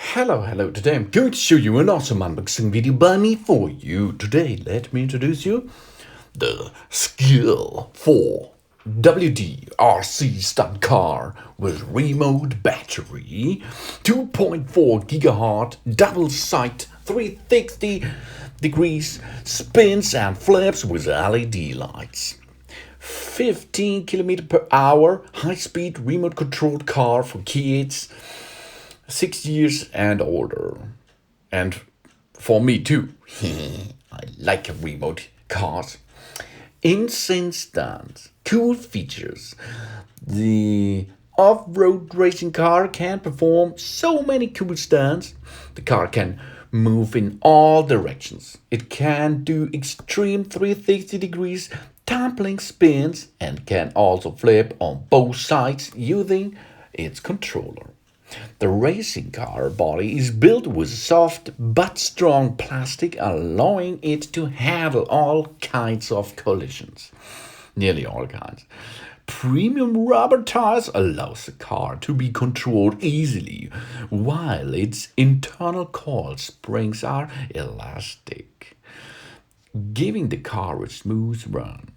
Hello, today I'm going to show you an awesome unboxing video by me for you. Today, let me introduce you the SGILE 4 WD RC Stunt Car with remote battery, 2.4 gigahertz, double sight, 360 degrees, spins and flips with LED lights. 15 kilometers per hour, high-speed remote-controlled car for kids 6 years and older. And for me too. I like remote cars. Insane stunts, cool features. The off-road racing car can perform so many cool stunts. The car can move in all directions. It can do extreme 360 degrees tumbling spins and can also flip on both sides using its controller. The racing car body is built with soft but strong plastic, allowing it to handle all kinds of collisions. Nearly all kinds. Premium rubber tires allows the car to be controlled easily, while its internal coil springs are elastic, giving the car a smooth run.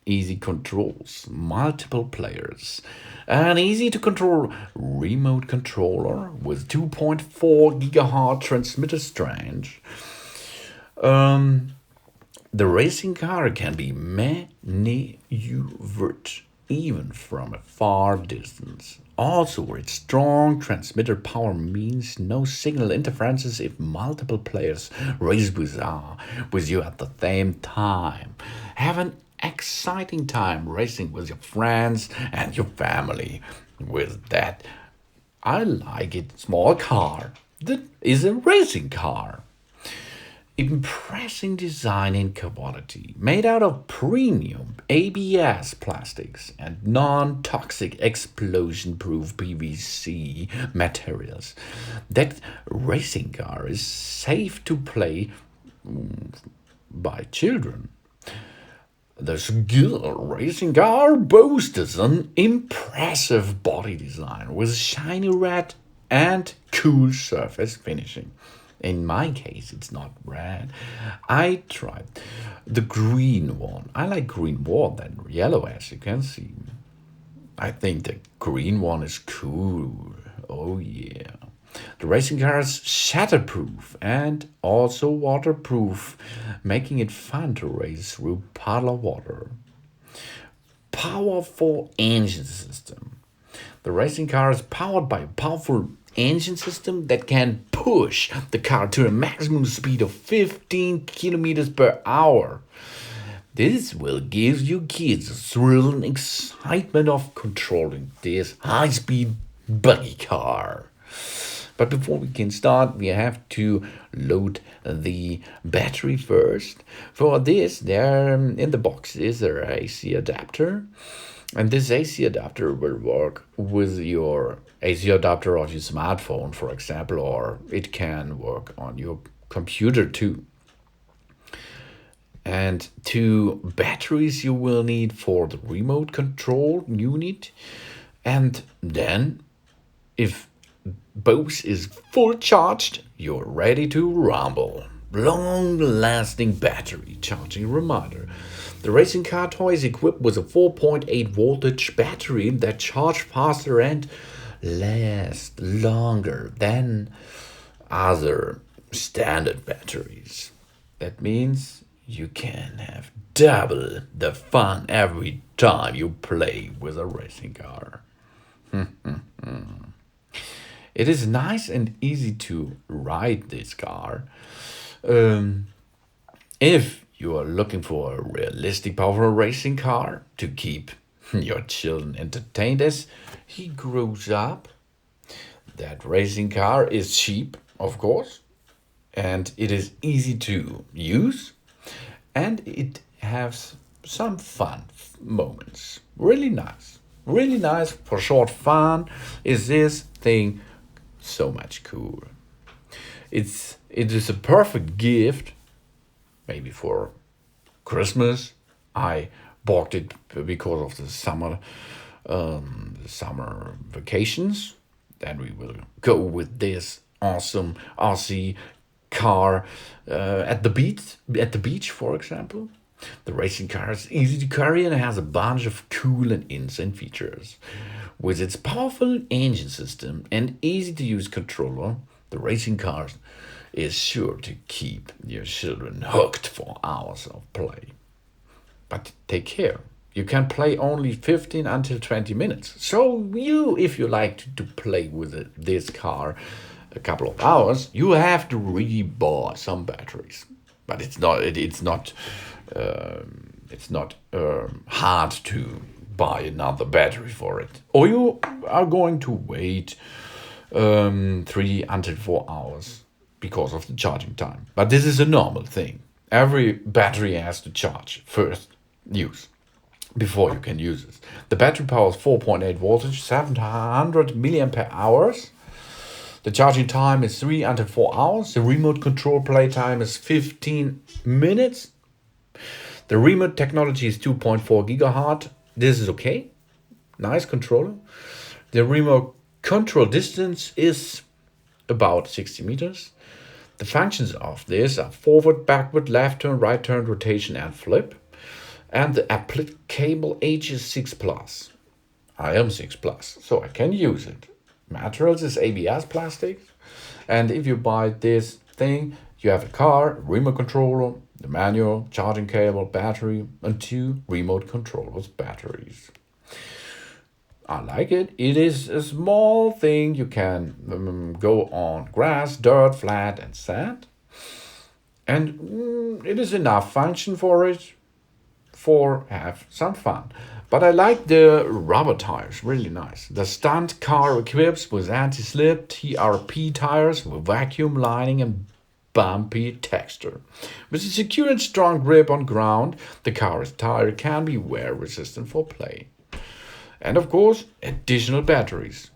Easy controls, multiple players, an easy to control remote controller with 2.4 gigahertz transmitter strength. The racing car can be maneuvered even from a far distance. Also, its strong transmitter power means no signal interferences if multiple players race with you at the same time. Have an exciting time racing with your friends and your family. With that, I like it. Small car that is a racing car. Impressive design and quality, made out of premium ABS plastics and non-toxic explosion-proof PVC materials. That racing car is safe to play by children. The SGILE Racing Car boasts an impressive body design with shiny red and cool surface finishing. In my case, it's not red. I tried the green one. I like green more than yellow, as you can see. I think the green one is cool. Oh yeah. The racing car is shatterproof and also waterproof, making it fun to race through puddle of water. Powerful engine system. The racing car is powered by a powerful engine system that can push the car to a maximum speed of 15 kilometers per hour. This will give you kids the thrill and excitement of controlling this high-speed buggy car. But before we can start, we have to load the battery first. For this, there in the box is an AC adapter. And this AC adapter will work with your AC adapter of your smartphone, for example, or it can work on your computer too. And 2 batteries you will need for the remote control unit. And then, if both is full charged, you're ready to rumble. Long-lasting battery charging reminder. The racing car toy is equipped with a 4.8 voltage battery that charges faster and lasts longer than other standard batteries. That means you can have double the fun every time you play with a racing car. It is nice and easy to ride this car. If you are looking for a realistic, powerful racing car to keep your children entertained as he grows up, that racing car is cheap, of course, and it is easy to use, and it has some fun moments. Really nice for short fun. Is this thing so much cool? It is a perfect gift, maybe for Christmas. I bought it because of the summer vacations. Then we will go with this awesome RC car at the beach, for example. The racing car is easy to carry and has a bunch of cool and insane features. With its powerful engine system and easy to use controller, the racing car is sure to keep your children hooked for hours of play. But take care. You can play only 15 until 20 minutes. So if you like to play with this car a couple of hours, you have to re-buy some batteries. But it's not hard to buy another battery for it. Or you are going to wait 3 until 4 hours because of the charging time. But this is a normal thing. Every battery has to charge first use before you can use it. The battery power is 4.8 voltage, 700 milliampere hours. The charging time is 3 until 4 hours. The remote control play time is 15 minutes. The remote technology is 2.4 gigahertz. This is okay. Nice controller. The remote control distance is about 60 meters. The functions of this are forward, backward, left turn, right turn, rotation, and flip. And the applicable age is 6+. I am 6+, so I can use it. Materials is ABS plastic. And if you buy this thing, you have a car, remote controller, the manual, charging cable, battery, and 2 remote controllers batteries. I like it. It is a small thing. You can go on grass, dirt, flat, and sand. And it is enough function for it for have some fun. But I like the rubber tires, really nice. The Stunt Car equips with anti-slip TRP tires with vacuum lining and bumpy texture. With a secure and strong grip on ground, the car's tire can be wear resistant for play. And of course, additional batteries.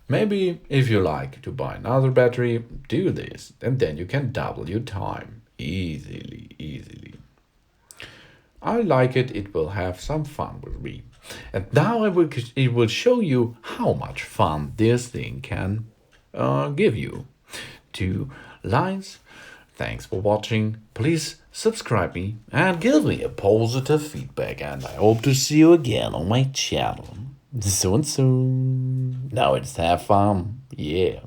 Maybe if you like to buy another battery, do this, and then you can double your time easily. I like it. It will have some fun with me. And now it will show you how much fun this thing can give you. 2 lines. Thanks for watching. Please subscribe me and give me a positive feedback. And I hope to see you again on my channel soon. Now it's have fun. Yeah.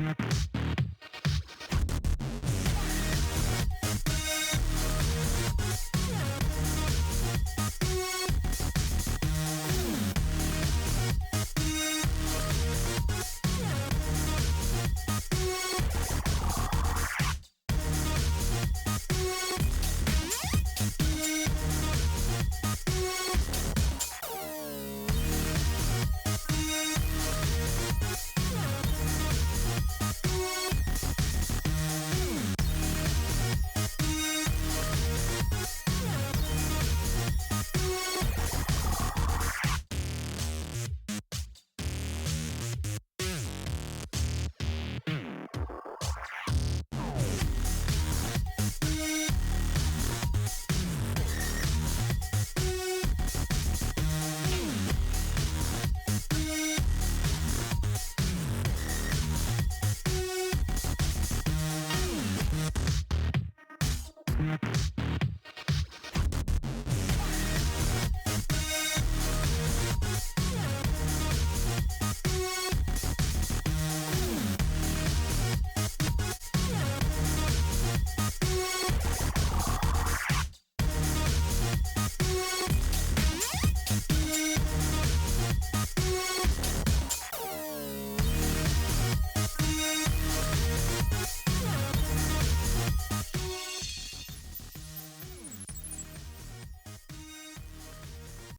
Yeah.